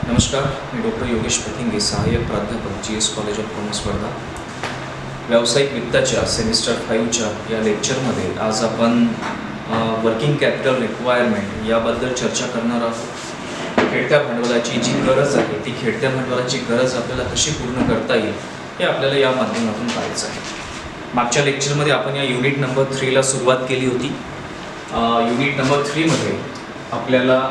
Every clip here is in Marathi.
नमस्कार, मी डॉक्टर योगेश पथिंगे, सहाय्यक प्राध्यापक GS college of commerce Wardha. व्यावसायिक वित्ताच्या सेमिस्टर 5च्या या लेक्चरमध्ये आज आपण वर्किंग कॅपिटल रिक्वायरमेंट याबद्दल चर्चा करणार आहोत. खेळत्या भांडवलाची जी गरज आहे ती खेळत्या भांडवलाची गरज आपल्याला कशी पूर्ण करता येईल हे आपल्याला या माध्यमातून पाहायचं आहे. मागच्या लेक्चरमध्ये आपण या युनिट नंबर 3ला सुरुवात केली होती. युनिट नंबर 3मध्ये आपल्याला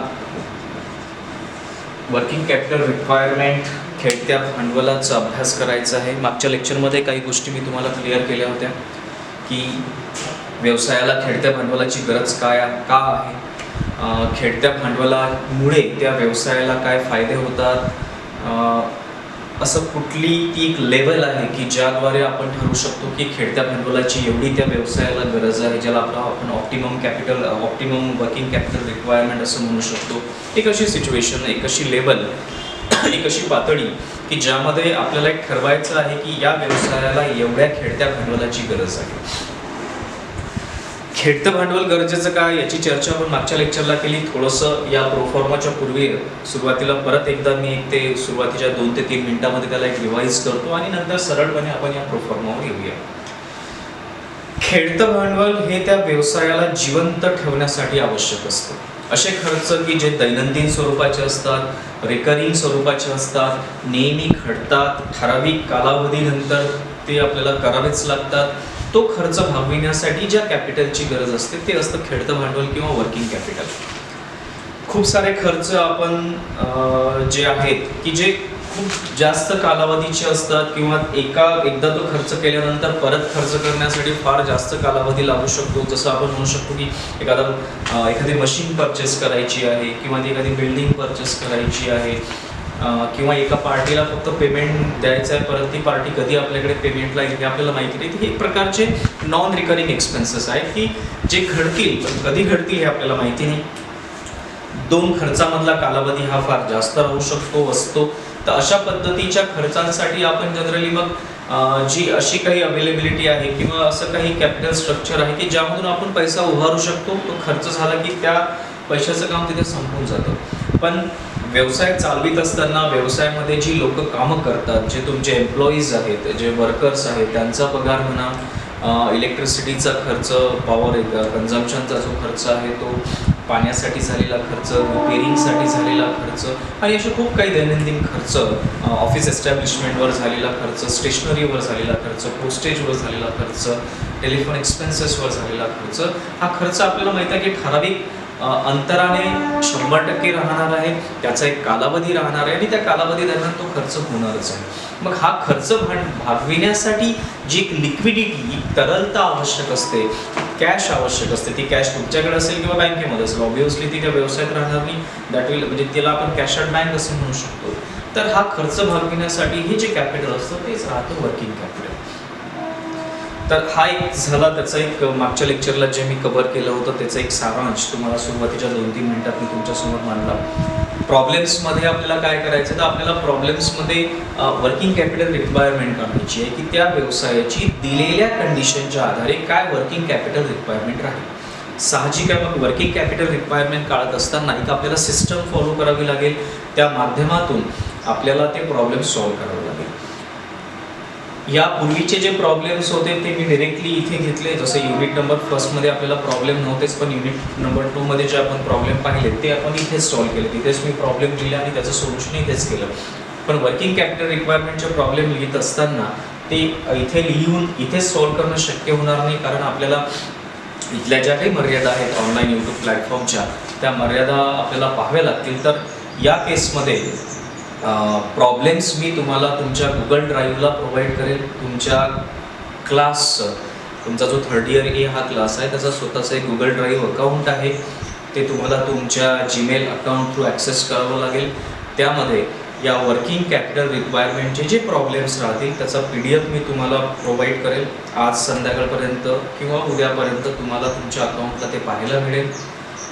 वर्किंग कॅपिटल रिक्वायरमेंट खेळत्या भांडवलाचा अभ्यास करायचा आहे. मागच्या लेक्चरमध्ये काही गोष्टी मी तुम्हाला क्लिअर केल्या होत्या की व्यवसायाला खेळत्या भांडवलाची गरज का आहे, खेळत्या भांडवलामुळे त्या व्यवसायाला काय फायदे होतात, असं कुठली ती एक लेवल आहे की ज्याद्वारे आपण ठरवू शकतो की खेळत्या भांडवलाची एवढी त्या व्यवसायाला गरज आहे, ज्याला आपण ऑप्टिमम वर्किंग कॅपिटल रिक्वायरमेंट असं म्हणू शकतो. एक अशी सिच्युएशन, एक अशी लेवल, एक अशी पातळी की ज्यामध्ये आपल्याला एक ठरवायचं आहे की या व्यवसायाला एवढ्या खेळत्या भांडवलाची गरज आहे. खेळतं भांडवल गरजेचं काय याची चर्चा आपण मागच्या लेक्चरला केली. थोडंसं या प्रोफॉर्माच्या पूर्वी सुरुवातीला परत एकदा मी ते सुरुवातीच्या 2 ते 3 मिनिटांमध्ये त्याला एक रिवाईज करतो आणि नंतर सरळपणे आपण या प्रोफॉर्मावर येऊया. खेळतं भांडवल हे त्या व्यवसायाला जिवंत ठेवण्यासाठी आवश्यक असतं. असे खर्च की जे दैनंदिन स्वरूपाचे असतात, रिकरिंग स्वरूपाचे असतात, नेहमी घडतात, ठराविक कालावधीनंतर ते आपल्याला करावेच लागतात. तो खर्च भागविण्यासाठी ज्या कॅपिटलची गरज असते ते असतं खेळतं भांडवल किंवा वर्किंग कॅपिटल. खूप सारे खर्च आपण जे आहेत की जे खूप जास्त कालावधीचे असतात किंवा एकदा तो खर्च केल्यानंतर परत खर्च करण्यासाठी फार जास्त कालावधी लागू शकतो. जसं आपण म्हणू शकतो की एखादी मशीन परचेस करायची आहे किंवा एखादी बिल्डिंग परचेस करायची आहे किंवा एका पार्टीला फक्त पेमेंट द्यायचं आहे, परत ती पार्टी कधी आपल्याकडे पेमेंटला येईल हे आपल्याला माहिती नाही. हे एक प्रकारचे नॉन रिकरिंग एक्सपेन्सेस आहेत की जे घडतील पण कधी घडतील हे आपल्याला माहिती नाही. 2 खर्चामधला कालावधी हा फार जास्त राहू शकतो असतो. तर अशा पद्धतीच्या खर्चांसाठी आपण जनरली मग जी अशी काही अवेलेबिलिटी आहे किंवा असं काही कॅपिटल स्ट्रक्चर आहे की ज्यामधून आपण पैसा उभारू शकतो. तो खर्च झाला की त्या पैशाचं काम तिथे संपून जातं. पण व्यवसाय चालवित असताना व्यवसायामध्ये जी लोक कामं करतात, जे तुमचे एम्प्लॉईज आहेत, जे वर्कर्स आहेत, त्यांचा पगार म्हणा, इलेक्ट्रिसिटीचा खर्च, पॉवर कन्झम्पशनचा जो खर्च आहे तो, पाण्यासाठी झालेला खर्च, रिपेरिंगसाठी झालेला खर्च आणि असे खूप काही दैनंदिन खर्च, ऑफिस एस्टॅब्लिशमेंटवर झालेला खर्च, स्टेशनरीवर झालेला खर्च, पोस्टेजवर झालेला खर्च, टेलिफोन एक्सपेन्सेसवर झालेला खर्च, हा खर्च आपल्याला माहीत आहे की ठराविक अंतराने 100% राहणार आहे. त्याचा एक कालावधी राहणार आहे आणि त्या कालावधी दरम्यान तो खर्च होणारच आहे. मग हा खर्च भागविण्यासाठी जी एक लिक्विडिटी, तरलता आवश्यक असते, कॅश आवश्यक असते. ती कॅश तुमच्याकडे असेल किंवा बँकेमध्ये असेल, ऑब्व्हियसली ती त्या व्यवसायात राहणार नाही. दॅट विल म्हणजे त्याला आपण कॅश ॲट बँक असं म्हणू शकतो. तर हा खर्च भागविण्यासाठी हे जे कॅपिटल असतं तेच राहतं वर्किंग कॅपिटल. तर हा एक झाला त्याचा एक मागच्या लेक्चरला जे मी कव्हर केलं होतं त्याचा एक सारांश तुम्हाला सुरुवातीच्या 2-3 मिनिटात मी तुमच्यासमोर मांडला. प्रॉब्लेम्समध्ये आपल्याला काय करायचं, तर आपल्याला प्रॉब्लेम्समध्ये वर्किंग कॅपिटल रिक्वायरमेंट काढायची आहे की त्या व्यवसायाची दिलेल्या कंडिशनच्या आधारे काय वर्किंग कॅपिटल रिक्वायरमेंट राहील. साहजिक आहे मग वर्किंग कॅपिटल रिक्वायरमेंट काढत असताना एक आपल्याला सिस्टम फॉलो करावी लागेल. त्या माध्यमातून आपल्याला ते प्रॉब्लेम सॉल्व्ह करावे लागेल. यापूर्वीचे जे प्रॉब्लेम्स होते ते मी डायरेक्टली इथे घेतले. जसं युनिट नंबर 1मध्ये आपल्याला प्रॉब्लेम नव्हतेच, पण युनिट नंबर 2मध्ये जे आपण प्रॉब्लेम पाहिले ते आपण इथेच सॉल्व्ह केले. तिथेच मी प्रॉब्लेम दिले आणि त्याचं सोल्युशन इथेच केलं. पण वर्किंग कॅपिटल रिक्वायरमेंटचे प्रॉब्लेम लिहित असताना ते इथे लिहून इथेच सॉल्व्ह करणं शक्य होणार नाही, कारण आपल्याला इथल्या ज्या काही मर्यादा आहेत ऑनलाईन यूट्यूब प्लॅटफॉर्मच्या त्या मर्यादा आपल्याला पाहाव्या लागतील. तर या केसमध्ये प्रॉब्लेम्स मी तुम्हाला तुमच्या गुगल ड्राईव्हला प्रोव्हाइड करेल. तुमच्या क्लासचं, तुमचा जो 3rd इयर A हा क्लास आहे त्याचा स्वतःचा एक गुगल ड्राईव्ह अकाउंट आहे. ते तुम्हाला तुमच्या जीमेल अकाउंट थ्रू ॲक्सेस करावं लागेल. त्यामध्ये या वर्किंग कॅपिटल रिक्वायरमेंटचे जे प्रॉब्लेम्स राहतील त्याचा PDF मी तुम्हाला प्रोव्हाइड करेल. आज संध्याकाळपर्यंत किंवा उद्यापर्यंत तुम्हाला तुमच्या अकाउंटला ते पाहायला मिळेल.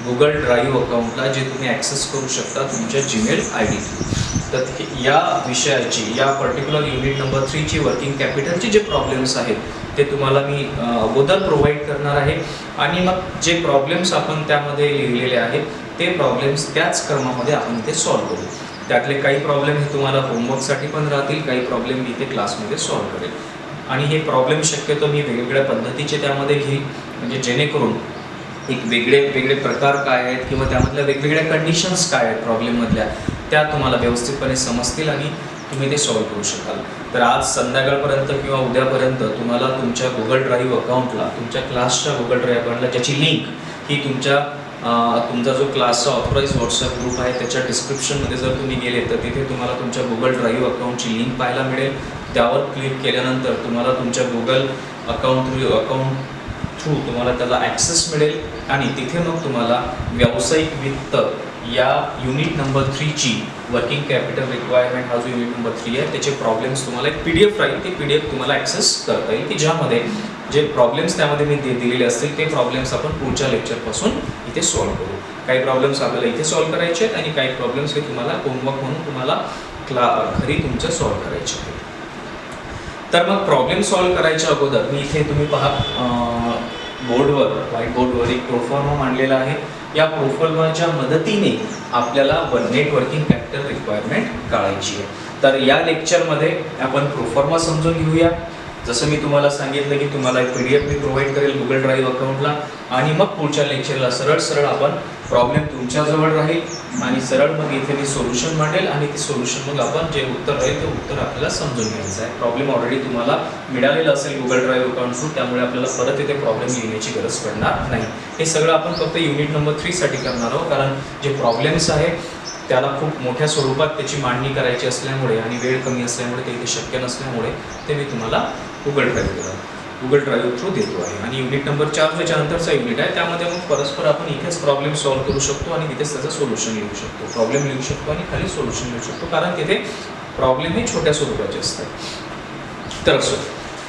गुगल ड्राईव्ह अकाउंटला जे तुम्ही ॲक्सेस करू शकता तुमच्या जीमेल ID थ्रू. तर या विषयाची, या पर्टिक्युलर युनिट नंबर 3ची वर्किंग कॅपिटलचे जे प्रॉब्लेम्स आहेत ते तुम्हाला मी अगोदर प्रोव्हाइड करणार आहे आणि मग जे प्रॉब्लेम्स आपण त्यामध्ये लिहिलेले आहेत ते प्रॉब्लेम्स त्याच क्रमामध्ये आपण इथे सॉल्व्ह करू. त्यातले काही प्रॉब्लेम हे तुम्हाला होमवर्कसाठी पण राहतील, काही प्रॉब्लेम मी इथे क्लासमध्ये सॉल्व्ह करेल. आणि हे प्रॉब्लेम शक्यतो मी वेगवेगळ्या पद्धतीचे त्यामध्ये घेईल, म्हणजे जेणेकरून एक वेगळे प्रकार काय आहेत किंवा त्यामधल्या वेगवेगळ्या कंडिशन्स काय आहेत प्रॉब्लेममधल्या, त्या तुम्हाला व्यवस्थितपणे समजतील आणि तुम्ही ते सॉल्व्ह करू शकाल. तर आज संध्याकाळपर्यंत किंवा उद्यापर्यंत तुम्हाला तुमच्या गुगल ड्राईव्ह अकाउंटला, तुमच्या क्लासच्या गुगल ड्राईव्ह अकाउंटला, ज्याची लिंक ही तुमचा जो क्लासचा ऑथोराईज व्हॉट्सअप ग्रुप आहे त्याच्या डिस्क्रिप्शनमध्ये जर तुम्ही गेले तर तिथे तुम्हाला तुमच्या गुगल ड्राईव्ह अकाउंटची लिंक पाहायला मिळेल. त्यावर क्लिक केल्यानंतर तुम्हाला तुमच्या गुगल अकाउंट थ्रू तुम्हाला त्याला ॲक्सेस मिळेल आणि तिथे मग तुम्हाला व्यावसायिक वित्त या युनिट नंबर 3ची वर्किंग कॅपिटल रिक्वायरमेंट हा जो युनिट नंबर 3 आहे त्याचे प्रॉब्लेम्स तुम्हाला एक PDF राहील, ती PDF तुम्हाला ॲक्सेस करता येईल की ज्यामध्ये जे प्रॉब्लेम्स त्यामध्ये मी दिलेले असतील ते प्रॉब्लेम्स आपण पुढच्या लेक्चरपासून इथे सॉल्व्ह करू. काही प्रॉब्लेम्स आपल्याला इथे सॉल्व्ह करायचे आहेत आणि काही प्रॉब्लेम्स हे तुम्हाला होमवर्क म्हणून तुम्हाला घरी तुमच्या सॉल्व्ह करायचे आहेत. तर मग प्रॉब्लेम सॉल्व्ह करायच्या अगोदर मी इथे तुम्ही पहा बोर्डवर, व्हाईट बोर्डवर एक प्रोफॉर्मा मांडलेला आहे. या प्रोफॉर्माच्या मदतीने आपल्याला नेटवर्किंग कॅपिटल रिक्वायरमेंट काढायची आहे. तर या लेक्चरमध्ये आपण प्रोफॉर्मा समजून घेऊया. जसं मी तुम्हाला सांगितलं की तुम्हाला एक PDF मी प्रोव्हाइड करेल गुगल ड्राईव्ह अकाउंटला आणि मग पुढच्या लेक्चरला सरळ आपण प्रॉब्लेम तुमच्याजवळ राहील आणि सरळ मग इथे मी सोल्युशन मांडेल आणि ते सोल्युशन मग आपण जे उत्तर राहील ते उत्तर आपल्याला समजून घ्यायचं आहे. प्रॉब्लेम ऑलरेडी तुम्हाला मिळालेलं असेल गुगल ड्राईव्ह अकाउंट थ्रू, त्यामुळे आपल्याला परत इथे प्रॉब्लेम लिहिण्याची गरज पडणार नाही. हे सगळं आपण फक्त युनिट नंबर 3 साठी करणार आहोत, कारण जे प्रॉब्लेम्स आहे त्याला खूप मोठ्या स्वरूपात त्याची मांडणी करायची असल्यामुळे आणि वेळ कमी असल्यामुळे ते इथे शक्य नसल्यामुळे ते मी तुम्हाला गुगल ड्राईव्ह थ्रू देतो आहे. आणि युनिट नंबर 4 त्याच्यानंतरचा युनिट आहे, त्यामध्ये मग परस्पर आपण इथेच प्रॉब्लेम सॉल्व्ह करू शकतो आणि तिथेच त्याचं सोल्युशन लिहू शकतो. प्रॉब्लेम लिहू शकतो आणि खाली सोल्युशन लिहू शकतो, कारण तिथे प्रॉब्लेम हे छोट्या स्वरूपाचे असतात. तर असो,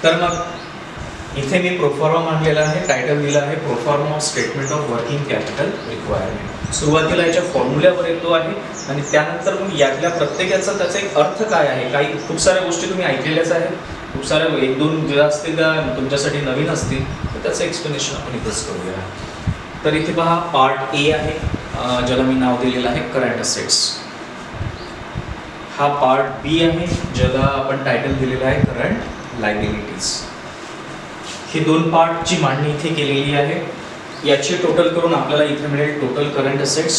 तर मग इथे मी प्रोफॉर्मा मांडलेला आहे, टायटल दिला आहे proforma of statement of working capital requirement. सुरुवातीला याच्या फॉर्म्युल्यावर येतो आहे आणि त्यानंतर मग यातल्या प्रत्येकाचा त्याचा एक अर्थ काय आहे. काही खूप साऱ्या गोष्टी तुम्ही ऐकलेल्याच आहेत, खूप साऱ्या 1-2 ज्या असतील त्या तुमच्यासाठी नवीन असतील, तर त्याचं एक्सप्लेनेशन आपण इथंच करूया. तर इथे पहा पार्ट ए आहे, ज्याला मी नाव दिलेलं आहे करंट असेट्स. हा पार्ट बी आहे, ज्याला आपण टायटल दिलेलं आहे करंट लायबिलिटीज. ही 2 पार्टची मांडणी इथे केलेली आहे. याची टोटल करून आपल्याला इथे मिळेल टोटल करंट असेट्स,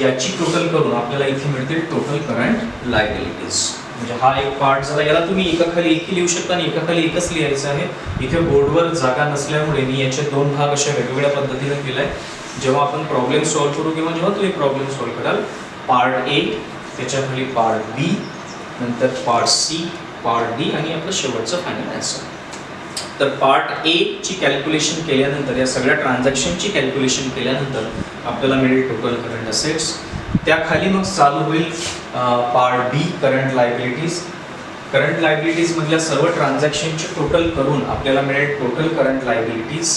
याची टोटल करून आपल्याला इथे मिळतील टोटल करंट लायबिलिटीज. म्हणजे हा एक पार्ट झाला. याला तुम्ही एकाखाली एक लिहू शकता आणि एकाखाली एकच लिहायचं आहे. इथे बोर्डवर जागा नसल्यामुळे मी याचे 2 भाग अशा वेगवेगळ्या पद्धतीने केलाय. जेव्हा आपण प्रॉब्लेम सॉल्व्ह करू किंवा जेव्हा तुम्ही प्रॉब्लेम सॉल्व्ह कराल, पार्ट ए, त्याच्या खाली पार्ट बी, नंतर पार्ट सी, पार्ट डी आणि आपलं शेवटचं फायनल आन्सर. तर पार्ट ए ची कॅल्क्युलेशन केल्यानंतर, या सगळ्या ट्रान्झॅक्शनची कॅल्क्युलेशन केल्यानंतर आपल्याला मिळेल टोटल करंट असेट्स. त्याखाली मग चालू होईल पार्ट बी करंट लायबिलिटीज. करंट लायबिलिटीज मधल्या सर्व ट्रान्झॅक्शनचे टोटल करून आपल्याला मिळेल टोटल करंट लायबिलिटीज.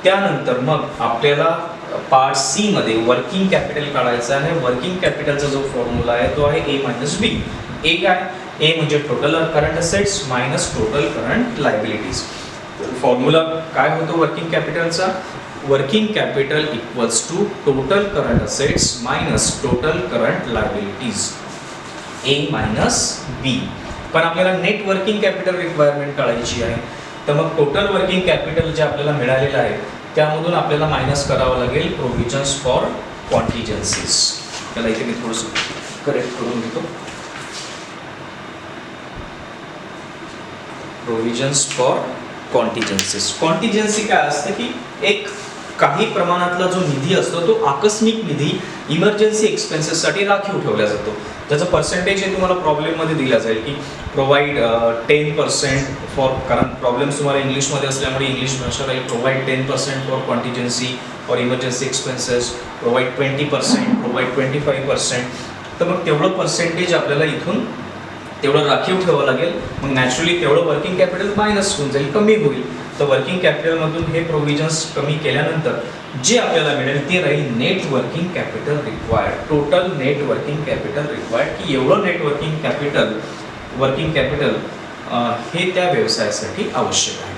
त्यानंतर मग आपल्याला पार्ट सी मध्ये वर्किंग कॅपिटल काढायचं आहे. वर्किंग कॅपिटलचा जो फॉर्म्युला आहे तो आहे ए मायनस बी. ए काय? ए म्हणजे total current assets minus total current liabilities. Formula काय होतो वर्किंग कॅपिटलचा? Working capital equals to total current assets minus total current liabilities, A minus B. पण आपल्याला नेट वर्किंग कॅपिटल रिक्वायरमेंट काढायची आहे. तर मग टोटल वर्किंग कॅपिटल जे आपल्याला मिळालेलं आहे त्यामधून आपल्याला मायनस करावं लागेल प्रोव्हिजन्स फॉर कॉन्टिजन्सीज. त्याला इथे मी थोडंसं करेक्ट करून घेतो. Provisions for कॉन्टिजन्सीज. कॉन्टिजन्सी काय असते की एक काही प्रमाणातला जो निधी असतो तो आकस्मिक निधी इमर्जन्सी एक्सपेन्सेससाठी राखीव ठेवला जातो. त्याचं पर्सेंटेज हे तुम्हाला प्रॉब्लेममध्ये दिला जाईल की प्रोव्हाइड 10% फॉर, कारण प्रॉब्लेम्स तुम्हाला इंग्लिशमध्ये असल्यामुळे इंग्लिश भाषा राहील. Provide 10% for contingency for emergency expenses, provide 20%, provide 25%. तर मग तेवढं पर्सेंटेज आपल्याला इथून तेवढं राखीव ठेवावं लागेल. मग नॅचरली तेवढं वर्किंग कॅपिटल मायनस होऊन जाईल, कमी होईल. तर वर्किंग कॅपिटलमधून हे प्रोव्हिजन्स कमी केल्यानंतर जे आपल्याला मिळेल ते राहील net working capital required. Total net working capital required, की एवढं नेट वर्किंग कॅपिटल हे त्या व्यवसायासाठी आवश्यक आहे.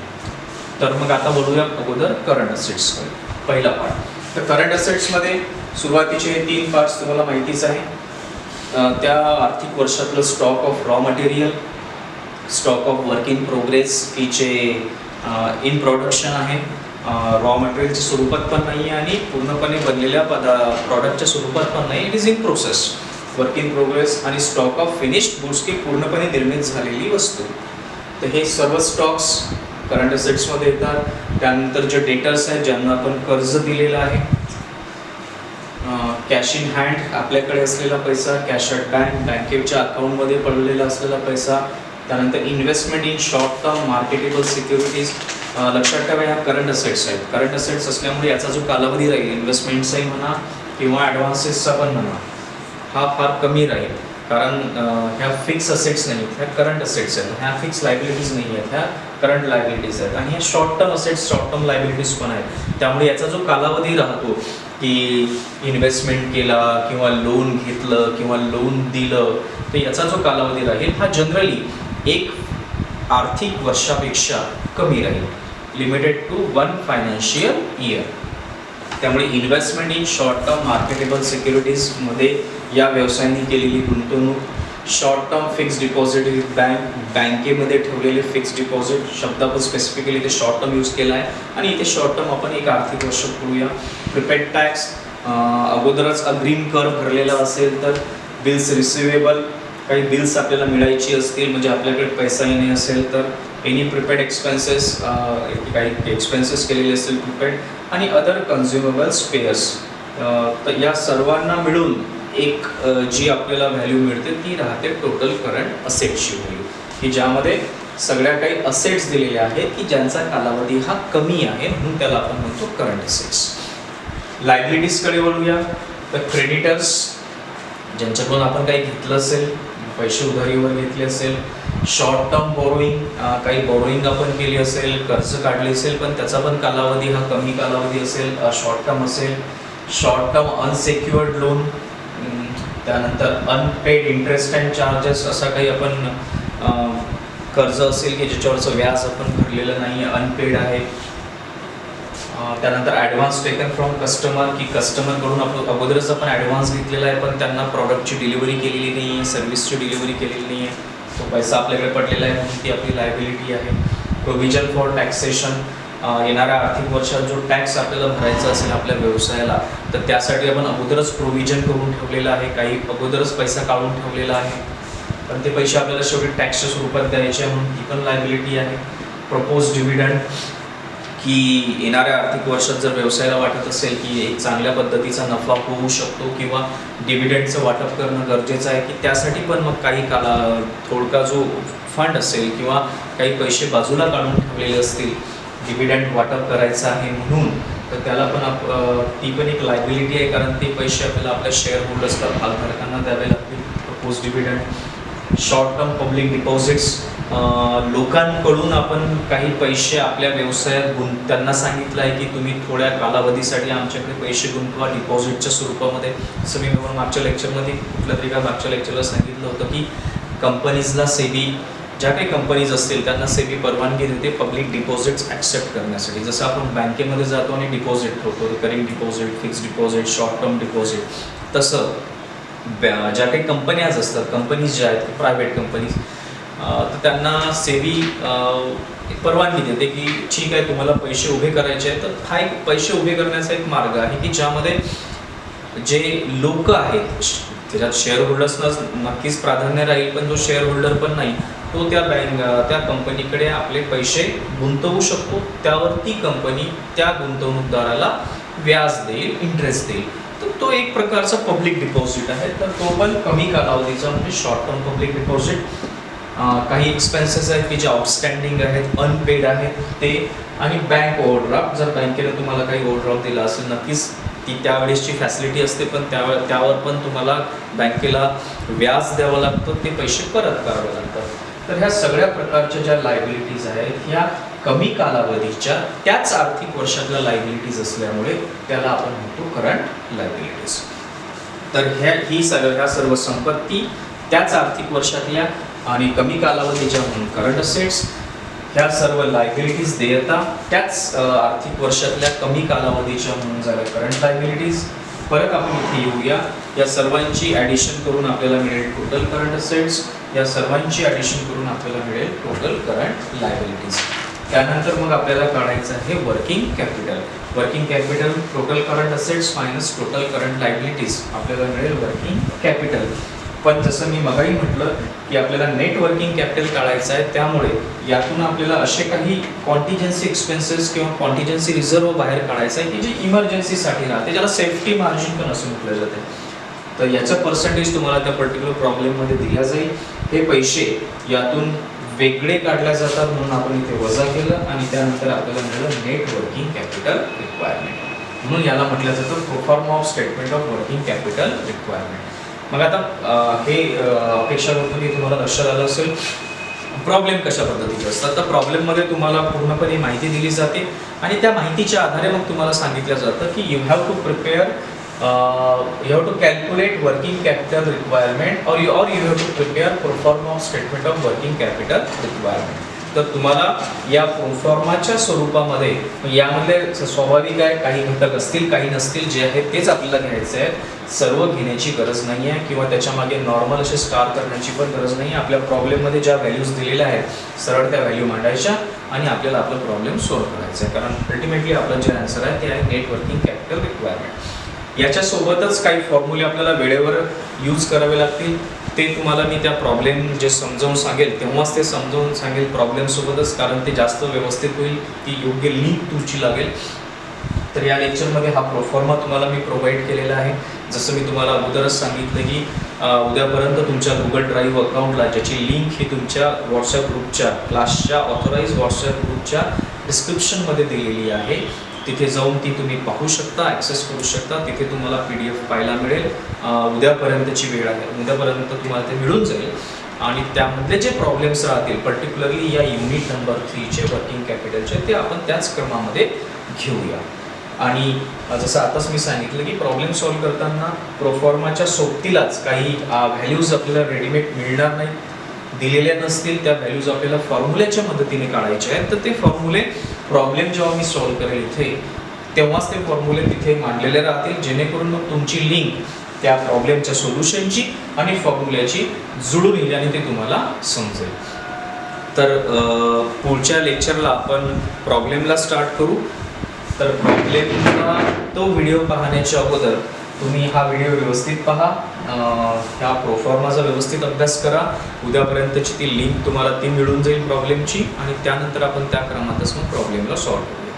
तर मग आता बोलूया अगोदर करंट असेट्सकडे. पहिला पार्ट. तर करंट असेट्समध्ये सुरुवातीचे 3 पार्ट्स तुम्हाला माहितीच आहे. त्या आर्थिक वर्षातलं stock of raw material, stock of work in progress की जे इन प्रोडक्शन आहे, रॉ मटेरियलच्या स्वरूपात पण नाही आहे आणि पूर्णपणे बनलेल्या प्रॉडक्टच्या स्वरूपात पण नाही, it is in process, work in progress, आणि स्टॉक ऑफ फिनिश्ड गुड्स की पूर्णपणे निर्मित झालेली वस्तू. तर हे सर्व स्टॉक्स करंट असेट्समध्ये येतात. त्यानंतर जे डेटर्स आहेत ज्यांना आपण कर्ज दिलेलं आहे, कॅश इन हँड आपल्याकडे असलेला पैसा, कॅश ॲट बँक बँकेच्या अकाउंटमध्ये पडलेला असलेला पैसा. त्यानंतर investment in short term marketable securities. लक्षात ठेवा ह्या करंट असेट्स आहेत. करंट असेट्स असल्यामुळे याचा जो कालावधी राहील इन्व्हेस्टमेंटचाही म्हणा किंवा ॲडव्हान्सेसचा पण म्हणा हा फार कमी राहील, कारण ह्या फिक्स असेट्स नाही आहेत, ह्या करंट असेट्स आहेत. ह्या फिक्स लायबिलिटीज नाही आहेत, ह्या करंट लायबिलिटीज आहेत. आणि ह्या short term assets, short term liabilities पण आहेत. त्यामुळे याचा जो कालावधी राहतो की इन्व्हेस्टमेंट केला किंवा लोन घेतलं किंवा लोन दिलं, तर याचा जो कालावधी राहील हा जनरली एक आर्थिक वर्षापेक्षा कमी राहील, लिमिटेड टू 1 फायनान्शियल इयर. त्यामुळे investment in short term marketable सिक्युरिटीजमध्ये या व्यवसायाने केलेली गुंतवणूक, short term fix deposit with bank, बँकेमध्ये ठेवलेले फिक्स डिपॉझिट, शब्द आपण स्पेसिफिकली इथे शॉर्ट टर्म यूज केला आहे आणि इथे शॉर्ट टर्म आपण एक आर्थिक वर्ष करूया. प्रिपेड टॅक्स, अगोदरच अग्रिम कर भरलेला असेल तर, बिल्स रिसिवेबल, काही बिल्स आपल्याला मिळायची असतील म्हणजे आपल्याकडे पैसा येणे असेल तर, एनी प्रिपेड एक्सपेन्सेस, काही एक्सपेन्सेस केलेले असतील प्रिपेड, आणि अदर कन्झ्युमेबल स्पेअर्स. तर या सर्वांना मिळून एक जी आपल्याला व्हॅल्यू मिळते ती राहते टोटल करंट असेट्सची व्हॅल्यू, की ज्यामध्ये सगळ्या काही असेट्स दिलेल्या आहेत की ज्यांचा कालावधी हा कमी आहे, म्हणून त्याला आपण म्हणतो करंट असेट्स. लायबिलिटीजकडे वळूया. तर क्रेडिटर्स, ज्यांच्याकडून आपण काही घेतलं असेल, पैसे उधारीवर घेतले असेल, शॉर्ट टर्म बोरोईंग, काही बोरोईंग आपण केली असेल, कर्ज काढले असेल पण त्याचा पण कालावधी हा कमी कालावधी असेल, शॉर्ट टर्म असेल. शॉर्ट टर्म अनसेक्युअर्ड लोन, त्यानंतर अनपेड इंटरेस्ट अँड चार्जेस, असा काही आपण कर्ज असेल की ज्याच्यावरचं व्याज आपण भरलेलं नाही आहे, अनपेड आहे. त्यानंतर ॲडव्हान्स टेकन फ्रॉम कस्टमर, की कस्टमरकडून आपण अगोदरच आपण ॲडव्हान्स घेतलेला आहे पण त्यांना प्रॉडक्टची डिलिव्हरी केलेली नाही आहे, सर्व्हिसची डिलिव्हरी केलेली नाही आहे, तो पैसा आपल्याकडे पडलेला आहे म्हणून ती आपली लायबिलिटी आहे. प्रोव्हिजन फॉर टॅक्सेशन, येणाऱ्या आर्थिक वर्षात जो टॅक्स आपल्याला भरायचा असेल आपल्या व्यवसायाला तर त्यासाठी आपण अगोदरच प्रोव्हिजन करून ठेवलेलं आहे, काही अगोदरच पैसा काढून ठेवलेला आहे पण ते पैसे आपल्याला शेवटी टॅक्सच्या स्वरूपात द्यायचे आहे म्हणून ती पण लायबिलिटी आहे. प्रपोज डिव्हिडंड, की येणाऱ्या आर्थिक वर्षात जर व्यवसायाला वाटत असेल की एक चांगल्या पद्धतीचा नफा होऊ शकतो किंवा डिव्हिडंडचं वाटप करणं गरजेचं आहे, की त्यासाठी पण मग काही थोडका जो फंड असेल किंवा काही पैसे बाजूला काढून ठेवलेले असतील डिव्हिडंड वाटप करायचं आहे म्हणून, तर त्याला पण ती पण एक लायबिलिटी आहे, कारण ते पैसे आपल्याला आपल्या शेअर होल्डर्सला, भागधारकांना द्यावे लागतील. Propose dividend. Short term public deposits, लोकांकडून आपण काही पैसे आपल्या व्यवसायात त्यांना सांगितलं आहे की तुम्ही थोड्या कालावधीसाठी आमच्याकडे पैसे गुंतवा डिपॉझिटच्या स्वरूपामध्ये. असं मी मागच्या लेक्चरमध्ये कुठल्या तरी मागच्या लेक्चरला सांगितलं होतं की कंपनीजला सेबी, ज्या काही कंपनीज असतील त्यांना सेबी परवानगी देते पब्लिक डिपॉझिट्स ॲक्सेप्ट करण्यासाठी. जसं आपण बँकेमध्ये जातो आणि डिपॉझिट ठेवतो, recurring deposit, fix deposit, short term deposit, तसं ज्या काही कंपन्याज असतात, कंपनीज ज्या आहेत प्रायव्हेट कंपनीज, तर त्यांना सेबी परवानगी देते की ठीक आहे तुम्हाला पैसे उभे करायचे आहेत, तर हा एक पैसे उभे करण्याचा एक मार्ग आहे की ज्यामध्ये जे लोक आहेत त्याच्यात शेअर होल्डर्सना नक्कीच प्राधान्य राहील, पण जो शेअर होल्डर पण नाही तो त्या कंपनीकडे आपले पैसे गुंतवू शकतो, त्यावर ती कंपनी त्या गुंतवणूकदाराला व्याज देईल, इंटरेस्ट देईल. तर तो एक प्रकारचा पब्लिक डिपॉझिट आहे, तर तो पण कमी कालावधीचा म्हणजे शॉर्ट टर्म पब्लिक डिपॉझिट. काही एक्सपेन्सेस आहेत की जे आउटस्टँडिंग आहेत, अनपेड आहेत ते, आणि बँक ओव्हरड्राफ्ट. जर बँकेने तुम्हाला काही ओव्हरड्राफ्ट दिला असेल नक्कीच ती त्यावेळेसची फॅसिलिटी असते, पण त्यावर पण तुम्हाला बँकेला व्याज द्यावं लागतं, ते पैसे परत करावे लागतात. तर ह्या सगळ्या प्रकारच्या ज्या लायबिलिटीज आहेत ह्या कमी कालावधीच्या त्याच आर्थिक वर्षातल्या लायबिलिटीज असल्यामुळे त्याला आपण म्हणतो करंट लायबिलिटीज. तर ह्या सर्व संपत्ती त्याच आर्थिक वर्षातल्या आणि कमी कालावधीच्या म्हणून करंट असेट्स, ह्या सर्व लायबिलिटीज देयता त्याच आर्थिक वर्षातल्या कमी कालावधीच्या म्हणून झाल्या करंट लायबिलिटीज, परत आपण इथे येऊया. या सर्वांची ॲडिशन करून आपल्याला मिळेल टोटल करंट असेट्स. या सर्वांची ॲडिशन करून आपल्याला मिळेल टोटल करंट लायबिलिटीज. त्यानंतर मग आपल्याला काढायचं आहे working capital. Working capital total current assets minus total current liabilities आपल्याला मिळेल वर्किंग कॅपिटल. पण जसं मी मगाही म्हटलं की आपल्याला नेट वर्किंग कॅपिटल काढायचं आहे, त्यामुळे यातून आपल्याला असे काही कॉन्टिजन्सी एक्सपेन्सेस किंवा कॉन्टिजन्सी रिझर्व बाहेर काढायचं आहे की जे इमर्जन्सीसाठी राहते, ज्याला सेफ्टी मार्जिन पण असं म्हटलं जाते. तर याचं पर्सेंटेज तुम्हाला त्या पर्टिक्युलर प्रॉब्लेममध्ये दिला जाईल. हे पैसे यातून वेगळे काढल्या जातात म्हणून आपण इथे वजा केलं आणि त्यानंतर आपल्याला मिळालं नेट वर्किंग कॅपिटल रिक्वायरमेंट. म्हणून याला म्हटलं जातं proforma of statement of working capital requirement. मग आता हे अपेक्षा करतो की तुम्हाला लक्षात आलं असेल प्रॉब्लेम कशा पद्धतीचे असतात. तर प्रॉब्लेममध्ये तुम्हाला पूर्णपणे माहिती दिली जाते आणि त्या माहितीच्या आधारे मग तुम्हाला सांगितलं जातं की you have to prepare you have to calculate working capital requirement or you have to prepare pro forma of statement of working capital requirement. तर तुम्हाला या प्रोफॉर्माच्या स्वरूपामध्ये यामधले स्वाभाविक आहे काही घटक असतील काही नसतील, जे आहेत तेच आपल्याला घ्यायचे आहेत. सर्व घेण्याची गरज नाही आहे किंवा त्याच्या मागे नॉर्मल असे स्टार करण्याची पण गरज नाही. आपल्या प्रॉब्लेममध्ये ज्या व्हॅल्यूज दिलेल्या आहेत सरळ त्या व्हॅल्यू मांडायच्या आणि आपल्याला आपला प्रॉब्लेम सॉल्व्ह करायचा आहे. कारण अल्टिमेटली आपलं जे आन्सर आहे ते आहे नेट वर्किंग कॅपिटल रिक्वायरमेंट. याच्यासोबतच काही फॉर्म्युले आपल्याला वेळेवर यूज करावे लागतील. ते तुम्हाला मी त्या प्रॉब्लेम जे समजावून सांगेल तेव्हाच ते समजावून सांगेल प्रॉब्लेमसोबतच, कारण ते जास्त व्यवस्थित होईल, ती योग्य लिंक तुमची लागेल. तर या लेक्चरमध्ये हा प्रोफॉर्मा तुम्हाला मी प्रोव्हाइड केलेला आहे. जसं मी तुम्हाला अगोदरच सांगितलं की उद्यापर्यंत तुमच्या गुगल ड्राईव्ह अकाउंटला ज्याची लिंक ही तुमच्या व्हॉट्सॲप ग्रुपच्या क्लासच्या ऑथोराईज व्हॉट्सॲप ग्रुपच्या डिस्क्रिप्शनमध्ये दिलेली आहे. तिथे जाऊन ती तुम्ही पाहू शकता, ॲक्सेस करू शकता. तिथे तुम्हाला PDF पाहायला मिळेल. उद्यापर्यंतची वेळ आहे, उद्यापर्यंत तुम्हाला ते मिळून जाईल आणि त्यामधले जे प्रॉब्लेम्स राहतील पर्टिक्युलरली या युनिट नंबर 3चे वर्किंग कॅपिटलचे ते आपण त्याच क्रमामध्ये घेऊया. आणि जसं आताच मी सांगितलं की प्रॉब्लेम सॉल्व्ह करताना प्रोफॉर्माच्या सोबतीलाच काही व्हॅल्यूज आपल्याला रेडीमेड मिळणार नाही, दिलेल्या नसतील. त्या व्हॅल्यूज आपल्याला फॉर्म्युल्याच्या मदतीने काढायचे आहेत. तर ते फॉर्म्युले प्रॉब्लेम जेव्हा मी सॉल्व्ह करेल इथे तेव्हाच ते फॉर्म्युले तिथे मांडलेले राहतील, जेणेकरून मग तुमची लिंक त्या प्रॉब्लेमच्या सोल्युशनची आणि फॉर्म्युल्याची जुळून येईल आणि ते तुम्हाला समजेल. तर पुढच्या लेक्चरला आपण प्रॉब्लेमला स्टार्ट करू. तर प्रॉब्लेमचा तो व्हिडिओ पाहण्याच्या अगोदर तुम्ही हा व्हिडिओ व्यवस्थित पहा, ह्या प्रोफॉर्माचा व्यवस्थित अभ्यास करा. उद्यापर्यंतची ती लिंक तुम्हाला ती मिळून जाईल प्रॉब्लेमची आणि त्यानंतर आपण त्या क्रमातच मग प्रॉब्लेमला सॉल्व्ह करू.